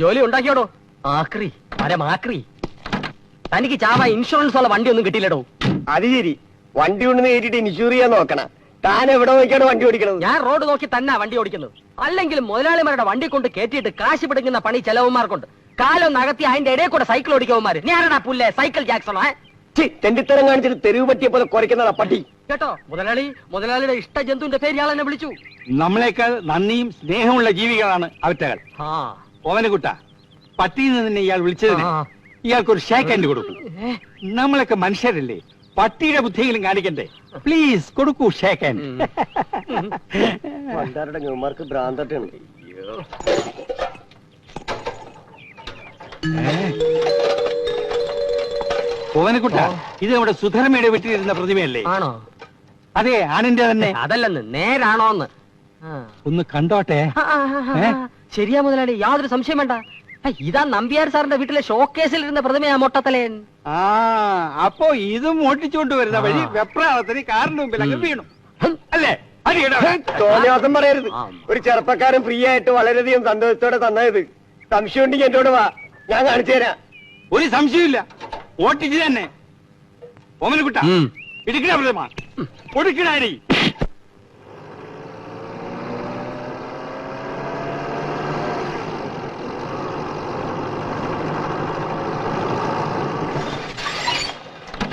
ജോലി ഉണ്ടാക്കിയോടോ? ആക്രി പരമാക്രി. തനിക്ക് ചാവ ഇൻഷുറൻസ് ഉള്ള വണ്ടി ഒന്നും കിട്ടിയില്ലടോ. അത് ശരി, വണ്ടി കൊണ്ടു കയറ്റിട്ട് ഇൻഷൂർ ചെയ്യാൻ നോക്കണം. താൻ എവിടെ നോക്കിയാണ് വണ്ടി ഓടിക്കണത്? ഞാൻ റോഡ് നോക്കി തന്നെ വണ്ടി ഓടിക്കുന്നത്. അല്ലെങ്കിൽ മുതലാളിമാരുടെ വണ്ടി കൊണ്ട് കയറ്റിയിട്ട് കാശ് പിടിക്കുന്ന പണി ചെലവന്മാർക്കുണ്ട്. കാലം നകത്തി അതിന്റെ ഇടയിൽ കൂടെ സൈക്കിൾ ഓടിക്കവന്മാര്. ഞാനടാ പുല്ലേ സൈക്കിൾ ജാക്സണോ? തെണ്ടിത്തരം കാണിച്ചിട്ട് തെരുവ് പറ്റിയ പോലെ കുറയ്ക്കുന്നതാ പട്ടി. കേട്ടോ, മുതലാളിയുടെ ഇഷ്ട ജന്തുവിന്റെ പേര് ഇയാൾ എന്നെ വിളിച്ചു. നമ്മളെക്കാൾ നന്ദിയും സ്നേഹമുള്ള ജീവികളാണ് അവറ്റകൾ. ഓവനക്കുട്ട, പട്ടിയിൽ നിന്ന് ഇയാൾ വിളിച്ചതിന് ഇയാൾക്കൊരു ഷേക്ക് ഹാൻഡ് കൊടുക്കും. നമ്മളൊക്കെ മനുഷ്യരല്ലേ, പട്ടിയുടെ ബുദ്ധിയെങ്കിലും കാണിക്കണ്ടേ? പ്ലീസ് കൊടുക്കൂ ഷേക്ക് ഹാൻഡ്. പണ്ടാരുടെ ന്യൂമാർക്ക് ഭ്രാന്തട്ടാണ്. ഓവനക്കുട്ട, ഇത് നമ്മുടെ സുധർമ്മയുടെ വീട്ടിലിരുന്ന പ്രതിമയല്ലേ? ആണോ? അതെ, ആണിന്റെ തന്നെ. അതല്ലെന്ന്, നേരാണോന്ന് ഒന്ന് കണ്ടോട്ടെ. ശരിയാ മുതലാളി, യാതൊരു സംശയം വേണ്ട. ഇതാ നമ്പ്യാർ സാറിന്റെ വീട്ടിലെ ഷോക്കേസിൽ ഇരുന്ന പ്രതിമയാ മൊട്ടത്തലേൻ. അപ്പോ ഇതും ഓട്ടിച്ചുകൊണ്ട് വരുന്ന വഴി വെപ്രാളത്തിന് കാറിന് മുമ്പിൽ അങ്ങ് വീണു അല്ലേ? തോന്നിയാസം പറയരുത്. ഒരു ചെറുപ്പക്കാരൻ ഫ്രീ ആയിട്ട് വളരെയധികം സന്തോഷത്തോടെ തന്നത്. സംശയം ഉണ്ടെങ്കിൽ എന്നോട് വാ, ഞാൻ കാണിച്ചു തരാം. ഒരു സംശയമില്ല, ഓട്ടിച്ച് തന്നെ. ഓമനക്കുട്ട, ഇടുക്കണ പ്രതിമ കൊടുക്കണാരി.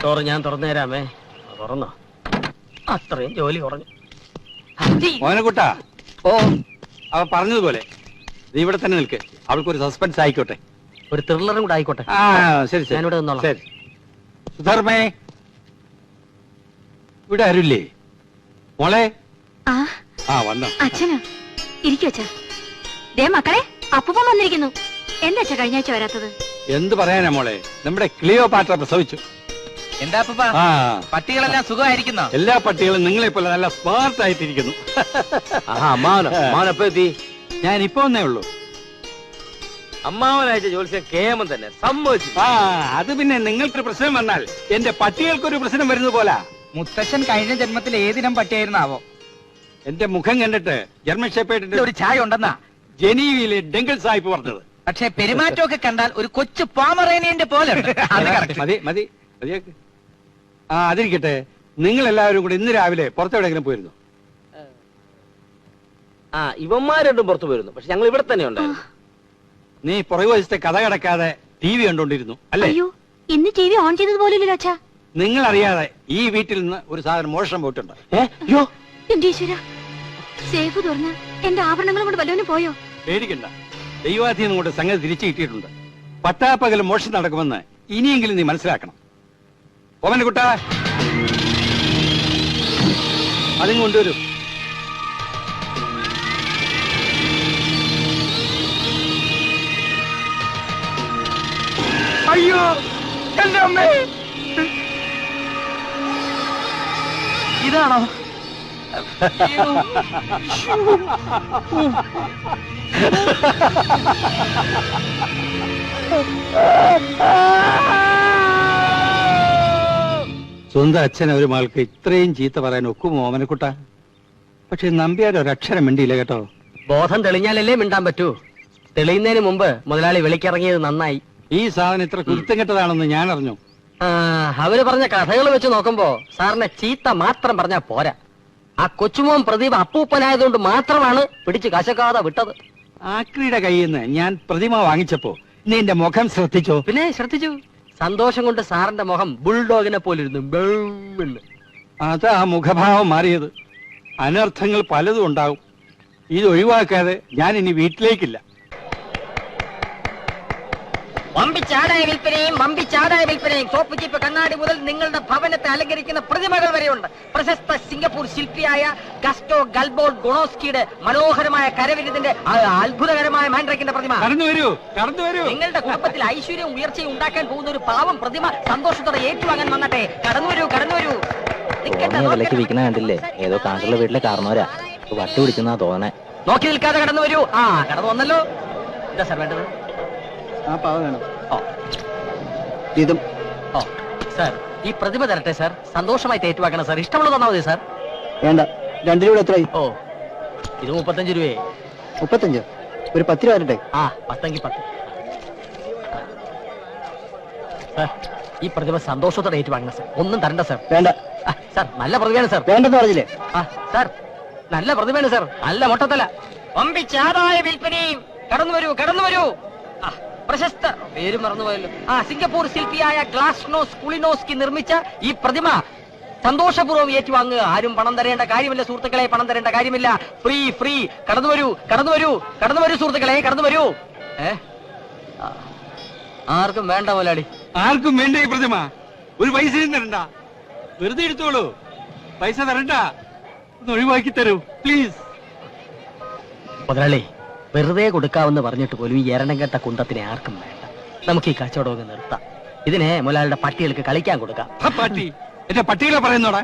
ഡോറ് ഞാൻ തുറന്നു തരാമേ. തുറന്നോ? അത്രയും ജോലി കുറഞ്ഞു. ഓമനക്കുട്ട, അവ പറഞ്ഞതുപോലെ ഇവിടെ തന്നെ നിൽക്ക്. അവൾക്കൊരു സസ്പെൻസ് ആയിക്കോട്ടെ, ഒരു ത്രില്ലറും കൂടെ ആയിക്കോട്ടെ. ശരി, ഞാനിവിടെ നിന്നോളാം. ശരി. സുധർമ്മേ, ഇവിടെ ആരുല്ലേ മോളെ? വന്നോ? അച്ഛനാ, ഇരിക്കൂ അച്ഛാ. ദേ മക്കളെ, അപ്പൂപ്പൻ വന്നിരിക്കുന്നു. എന്താ അച്ഛാ കഴിഞ്ഞ ആഴ്ച വരാത്തത്? എന്ത് പറയാനാ മോളെ, നമ്മുടെ ക്ലിയോപാട്ര പ്രസവിച്ചു. എന്താ പട്ടികളെല്ലാം സുഖമായിരിക്കുന്നോ? എല്ലാ പട്ടികളും നിങ്ങളെ പോലെ നല്ല സ്മാർട്ട് ആയിട്ടിരിക്കുന്നു. ഞാൻ ഇപ്പൊ വന്നേ ഉള്ളൂ. അമ്മാവനയച്ച ജോത്സ്യം കേമം തന്നെ സമ്മതിച്ചു. അത് പിന്നെ നിങ്ങൾക്കൊരു പ്രശ്നം വന്നാൽ എന്റെ പട്ടികൾക്കൊരു പ്രശ്നം വരുന്നത് പോലാ. മുത്തശ്ശൻ കഴിഞ്ഞ ജന്മത്തിൽ ഏതിനം പട്ടിയായിരുന്നാവോ? എന്റെ മുഖം കണ്ടിട്ട് ജർമ്മൻ ഷെപ്പേർഡിന്റെ ഒരു ചായ ഉണ്ടെന്നാ ജനീവയിലെ ഡെങ്കിൾ സാഹിബ് പറഞ്ഞത്. പക്ഷെ പെരുമാറ്റമൊക്കെ കണ്ടാൽ ഒരു കൊച്ചു പാമറേനിയന്റെ പോലെ. മതി മതി മതിയാക്ക്. അതിരിക്കട്ടെ, നിങ്ങൾ എല്ലാവരും കൂടി ഇന്ന് രാവിലെ പുറത്തെവിടെയെങ്കിലും പോയിരുന്നു? ഇവന്മാരും പുറത്തു പോയിരുന്നു, പക്ഷെ ഞങ്ങൾ ഇവിടെ തന്നെ ഉണ്ടായിരുന്നു. നീ പുറകു വശത്തെ കഥ കടക്കാതെ ടി വി കണ്ടോണ്ടിരുന്നു അല്ലേ? അയ്യോ, ഇന്ന് ടി വി ഓൺ ചെയ്തത് പോലില്ലല്ലോ അച്ഛാ. നിങ്ങൾ അറിയാതെ ഈ വീട്ടിൽ നിന്ന് ഒരു സാധനം മോഷണം പോയിട്ടുണ്ട്. എന്റെ ഈശ്വരാ, സേഫ് തുറന്ന് എന്റെ ആഭരണങ്ങളും കൊണ്ട് വല്ലവനും പോയോ? പേടിക്കണ്ട, ദൈവാധീനം കൊണ്ട് സംഗതി തിരിച്ചു കിട്ടിയിട്ടുണ്ട്. പട്ടാപ്പകൽ മോഷണം നടക്കുമെന്ന് ഇനിയെങ്കിലും നീ മനസ്സിലാക്കണം. ഓമനക്കുട്ട, അതും കൊണ്ടുവരും. അയ്യോ, എന്റെ അമ്മേ, ഇതാണോ? സ്വന്തം അച്ഛൻ ഒരു മകൾക്ക് ഇത്രയും ചീത്ത പറയാൻ ഒക്കും ഓമനക്കുട്ട? പക്ഷെ നമ്പ്യാർ ഒരക്ഷരം മിണ്ടിയില്ല കേട്ടോ. ബോധം തെളിഞ്ഞാലല്ലേ മിണ്ടാൻ പറ്റൂ. തെളിയുന്നതിന് മുമ്പ് മുതലാളി വിളിക്കിറങ്ങിയത് നന്നായി. ഈ സാധനം ഇത്ര കുരുത്തം കെട്ടതാണെന്ന് ഞാൻ അറിഞ്ഞു. അവര് പറഞ്ഞ കഥകൾ വെച്ച് നോക്കുമ്പോ സാറിനെ ചീത്ത മാത്രം പറഞ്ഞാ പോരാ. ആ കൊച്ചുമോൻ പ്രതിഭ അപ്പൂപ്പനായതുകൊണ്ട് മാത്രമാണ് പിടിച്ച് കശക്കാതെ വിട്ടത്. ആക്രിയുടെ കയ്യിൽ നിന്ന് ഞാൻ പ്രതിമ വാങ്ങിച്ചപ്പോ നീ എന്റെ മുഖം ശ്രദ്ധിച്ചോ? പിന്നെ ശ്രദ്ധിച്ചു. സന്തോഷം കൊണ്ട് സാറിന്റെ മുഖം ബുൾഡോഗിനെ പോലിരുന്നു. അതാ മുഖഭാവം മാറിയത്. അനർത്ഥങ്ങൾ പലതും ഉണ്ടാവും. ഇത് ഒഴിവാക്കാതെ ഞാൻ ഇനി വീട്ടിലേക്കില്ല. വമ്പിച്ചാടായ വിൽപ്പനയും സോപ്പ് ചീപ്പ് കണ്ണാടി മുതൽ നിങ്ങളുടെ ഭവനത്തെ അലങ്കരിക്കുന്ന പ്രതിമകൾ വരെയുണ്ട്. പ്രശസ്ത സിംഗപ്പൂർ ശില്പിയായ ഗസ്റ്റോ ഗൽബോർഡ് ഗുണോസ്കിയുടെ മനോഹരമായ കരവിരുതിന്റെ അത്ഭുതകരമായ മാൻഡ്രക്കിന്റെ പ്രതിമ. കടന്നു വരൂ. നിങ്ങളുടെ കുടുംബത്തിൽ ഐശ്വര്യവും ഉയർച്ചയും ഉണ്ടാക്കാൻ പോകുന്ന ഒരു പാവം പ്രതിമ സന്തോഷത്തോടെ ഏറ്റുവാങ്ങാൻ വന്നട്ടെ. കടന്നു വരൂ. വിലക്ക് വിൽക്കണ കണ്ടില്ലേ? ഏതോ കാണ്ടുള്ള വീട്ടിലെ കാരണവരാ വട്ടി പിടിച്ചെന്നാ തോന്നണേ. നോക്കി നിൽക്കാതെ കടന്നു വരൂ. കടന്നു വന്നല്ലോ. എന്താ സാർ വേണ്ടത്? ഇതും സാർ, ഈ പ്രതിമ തരട്ടെ സാർ. സന്തോഷമായി ഏറ്റുവാക്കണം സാർ. ഇഷ്ടമുള്ളത് തന്നാ മതി സാർ. വേണ്ട, 2 രൂപ എത്രയായി? ഇത് 35 രൂപയെ. 35 ഒരു 10 രൂപ വരട്ടെ. ആ 10 10. സാർ, ഈ പ്രതിമ സന്തോഷത്തോടെ ഏറ്റുവാങ്ങണം സാർ. ഒന്നും തരണ്ട സാർ. വേണ്ട. സാർ നല്ല പ്രതിമയാണ് സാർ. വേണ്ടെന്ന് പറഞ്ഞില്ലേ? സാർ നല്ല പ്രതിമയാണ് സാർ. നല്ല മൊട്ടത്തല. വമ്പിച്ചാതായ വിൽപ്പനയും. കടന്നു വരൂ, കടന്നു വരൂ. പ്രശസ്ത പേര് മറന്നുപോയല്ലോ. സിംഗപ്പൂർ ശില്പിയായ ഗ്ലാസ്നോസ് കുളിനോസ്കി നിർമ്മിച്ച ഈ പ്രതിമ സന്തോഷപൂർവ്വം ഏറ്റുവാങ്ങുക. ആരും പണം തരേണ്ട കാര്യമില്ല സുഹൃത്തുക്കളെ, പണം തരേണ്ട കാര്യമില്ല. Free free. കടന്നു വരൂ, കടന്നു വരൂ, കടന്നു വരൂ സുഹൃത്തുക്കളെ, കടന്നു വരൂ. ആർക്കും വേണ്ട മുതലാളി. ആർക്കും വേണ്ട ഈ പ്രതിമ. ഒരു പൈസയും തരണ്ട, വെറുതെ എടുത്തോളൂ. പൈസ തരണ്ട, ഒന്ന് ഒഴിവാക്കി തരൂ പ്ലീസ്. മുതലാളി, വെറുതെ കൊടുക്കാവെന്ന് പറഞ്ഞിട്ട് പോലും ഈ എരണം കേട്ട കുന്തത്തിനെ ആർക്കും വേണ്ട. നമുക്ക് ഈ കച്ചവടം നിർത്താം. ഇതിനെ മുതലാളിയുടെ പട്ടികൾക്ക് കളിക്കാൻ കൊടുക്കാം. പട്ടി എന്റെ പട്ടികളെ പറയുന്നോടാ?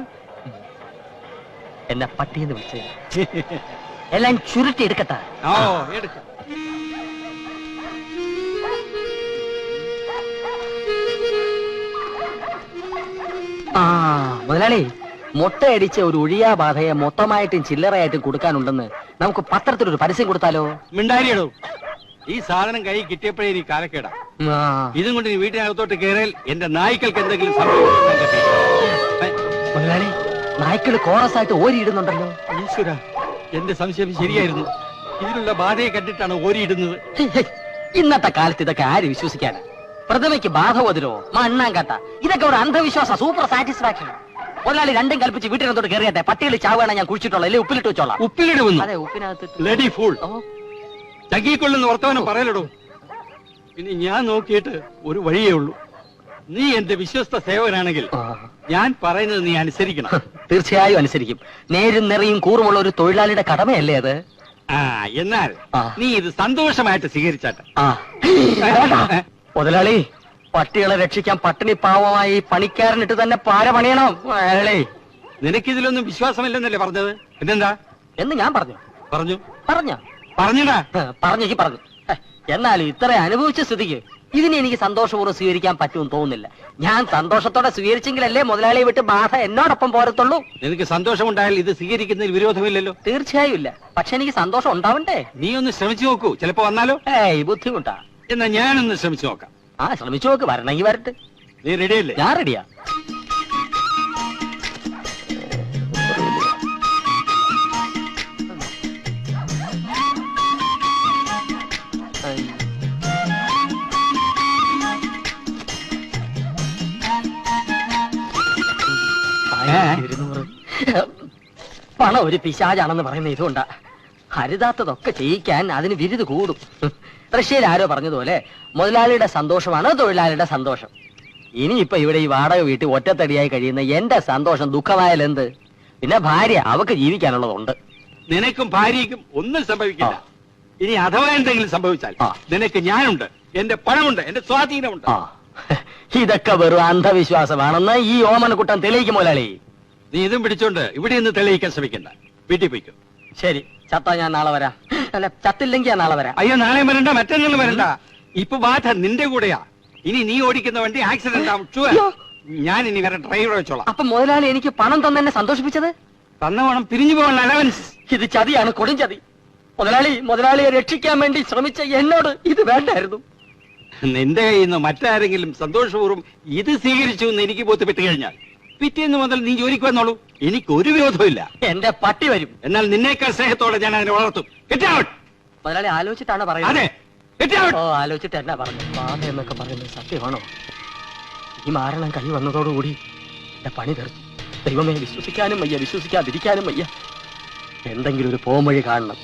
എന്നെ പട്ടിയെന്ന് വിളിച്ചത് എല്ലാം ചുരുട്ടി എടുക്കട്ടെ. ഓ എടുക്ക. മുതലാളി, മുട്ടയടിച്ച ഒരു ഒഴിയാ ബാധയെ മൊത്തമായിട്ടും ചില്ലറയായിട്ടും കൊടുക്കാനുണ്ടെന്ന് നമുക്ക് പത്രത്തിലൊരു പരസ്യം കൊടുത്താലോ? മിണ്ടാരിയടോ, ഈ സാധനം കൈ കിട്ടിയപ്പോഴേ നീ കാലക്കേടാ. ഇതും കൊണ്ട് നീ വീട്ടിനകത്തോട്ട് കയറിയാൽ എന്റെ നായ്ക്കൾക്ക് എന്തെങ്കിലും സംഭവിക്കും. മുതലാളി, നായ്ക്കള് കോറസായിട്ട് ഓരിയിടുന്നുണ്ടല്ലോ. ഈശ്വര, എന്റെ സംശയം ശരിയായിരുന്നു. ഇതിലുള്ള ബാധയെ കണ്ടിട്ടാണ് ഓരിയിടുന്നത്. ഇന്നത്തെ കാലത്ത് ഇതൊക്കെ ആര് വിശ്വസിക്കാനാ? പ്രതിമയ്ക്ക് ബാധ വതിരോ മണ്ണാങ്കട്ട, ഇതൊക്കെ ഒരു അന്ധവിശ്വാസ. Super satisfaction. മുതലാളി രണ്ടും കൽപ്പിച്ച് വീട്ടിനകത്തോട്ട് കയറിയട്ടെ. പട്ടികൾ ചാവുകയാണ് ഞാൻ കുഴിച്ചിട്ടുള്ളത്. അല്ലെ ഉപ്പിലിട്ട് വെച്ചോളാം. ഉപ്പിലിടുന്നു? അതെ, ഉപ്പിനകത്ത്. Bloody fool. ചകിക്കൊള്ളുന്ന വർത്തമാനം പറയലടോ. ഇനി ഞാൻ നോക്കിയിട്ട് ഒരു വഴിയേ ഉള്ളൂ. നീ എന്റെ വിശ്വസ്ത സേവകനാണെങ്കിൽ ഞാൻ പറയുന്നത് നീ അനുസരിക്കണം. തീർച്ചയായും അനുസരിക്കും. നേരും നിറയും കൂറുമുള്ള ഒരു തൊഴിലാളിയുടെ കടമയല്ലേ അത്? എന്നാൽ നീ ഇത് സന്തോഷമായിട്ട് സ്വീകരിച്ചാട്ടെ. മുതലാളി, പട്ടികളെ രക്ഷിക്കാൻ പട്ടിണി പാവമായി പണിക്കാരനിട്ട് തന്നെ പാര പണിയണം. നിനക്കിതിലൊന്നും വിശ്വാസമില്ലെന്നല്ലേ പറഞ്ഞത്? പിന്നെന്താ എന്ന് ഞാൻ പറഞ്ഞു. പറഞ്ഞു പറഞ്ഞടാ. പറഞ്ഞു. എന്നാലും ഇത്ര അനുഭവിച്ച സ്ഥിതിക്ക് ഇതിനെ എനിക്ക് സന്തോഷപൂർവ്വം സ്വീകരിക്കാൻ പറ്റുമെന്ന് തോന്നുന്നില്ല. ഞാൻ സന്തോഷത്തോടെ സ്വീകരിച്ചെങ്കിലല്ലേ മുതലാളിയെ വിട്ട് ബാധ എന്നോടൊപ്പം പോരത്തുള്ളൂ. നിനക്ക് സന്തോഷമുണ്ടായാൽ ഇത് സ്വീകരിക്കുന്നതിൽ വിരോധമില്ലല്ലോ. തീർച്ചയായും ഇല്ല. പക്ഷെ എനിക്ക് സന്തോഷം ഉണ്ടാവണ്ടേ? നീ ഒന്ന് ശ്രമിച്ചു നോക്കൂ, ചിലപ്പോ വന്നാലോ. ബുദ്ധിമുട്ടാ. എന്നാ ഞാനൊന്ന് ശ്രമിച്ചു നോക്കാം. ശ്രമിച്ചു നോക്ക്. വരണമെങ്കിൽ വരട്ടെ. നീ റെഡിയല്ലേ? ഞാൻ റെഡിയാ. പണം ഒരു പിശാചാണെന്ന് പറയുന്ന ഇതുകൊണ്ടാ. ഹരിതാത്തതൊക്കെ ചെയ്യിക്കാൻ അതിന് വിരുത് കൂടും. റഷ്യയിൽ ആരോ പറഞ്ഞതുപോലെ മുതലാളിയുടെ സന്തോഷമാണ് തൊഴിലാളിയുടെ സന്തോഷം. ഇനിയിപ്പൊ ഇവിടെ ഈ വാടക വീട്ടിൽ ഒറ്റത്തടിയായി കഴിയുന്ന എന്റെ സന്തോഷം ദുഃഖമായാലെന്ത്? പിന്നെ ഭാര്യ, അവക്ക് ജീവിക്കാനുള്ളതുണ്ട്. നിനക്കും ഭാര്യയ്ക്കും ഒന്നും സംഭവിക്കില്ല. ഇനി അഥവാ എന്തെങ്കിലും സംഭവിച്ചാൽ നിനക്ക് ഞാനുണ്ട്, എന്റെ പണമുണ്ട്, എന്റെ സ്വാധീനമുണ്ട്. ഇതൊക്കെ വെറും അന്ധവിശ്വാസമാണെന്ന് ഈ ഓമനക്കുട്ടൻ തെളിയിക്കും മുതലാളി. നീ ഇതും പിടിച്ചോണ്ട് ഇവിടെ നിന്ന് തെളിയിക്കാൻ ശ്രമിക്കണ്ട. വീട്ടിൽ പോയിക്കോ. ശരി, ചത്താ ഞാൻ നാളെ വരാം. അല്ല, ചത്തില്ലെങ്കിൽ ഞാൻ നാളെ വരാം. അയ്യോ, നാളെ വരണ്ട, മറ്റന്നാൾ വരണ്ട. ഇപ്പൊ ബാധ നിന്റെ കൂടെയാ. ഇനി നീ ഓടിക്കുന്ന വണ്ടി ആക്സിഡന്റ് ആവും. ഞാൻ ഇനി വേറെ ഡ്രൈവറെ വെച്ചോളാം. അപ്പൊ മുതലാളി എനിക്ക് പണം തന്നെ സന്തോഷിപ്പിച്ചത്? തന്ന പണം പിരിഞ്ഞു പോകാനുള്ള അലവൻസ്. ഇത് ചതിയാണ്, കൊടും ചതി. മുതലാളിയെ രക്ഷിക്കാൻ വേണ്ടി ശ്രമിച്ച എന്നോട് ഇത് വേണ്ടായിരുന്നു. നിന്റെ കയ്യിൽ നിന്ന് മറ്റാരെങ്കിലും സന്തോഷപൂർവ്വം ഇത് സ്വീകരിച്ചു എന്ന് എനിക്ക് ബോധ്യപ്പെട്ട് കഴിഞ്ഞാൽ പിറ്റേന്ന് മുതൽ നീ ജോലിക്ക് വന്നോളൂ. എനിക്കൊരു വിരോധമില്ല. എന്റെ പട്ടി വരും. എന്നാൽ നിന്നേക്കാൾ സ്നേഹത്തോടെ ഞാൻ അതിനെ വളർത്തും. മുതലാളി ആലോചിച്ചിട്ടാണ് പറയുന്നത്? അതെ, ആലോചിച്ചിട്ട് എന്നാ പറഞ്ഞു? ബാധ എന്നൊക്കെ പറയുന്നത് സത്യമാണോ? ഈ മാരണം കൈ വന്നതോടുകൂടി എന്റെ പണി തീർന്നു. ദൈവമേ, വിശ്വസിക്കാനും വയ്യ, വിശ്വസിക്കാതിരിക്കാനും വയ്യ. എന്തെങ്കിലും ഒരു പോംവഴി കാണണം.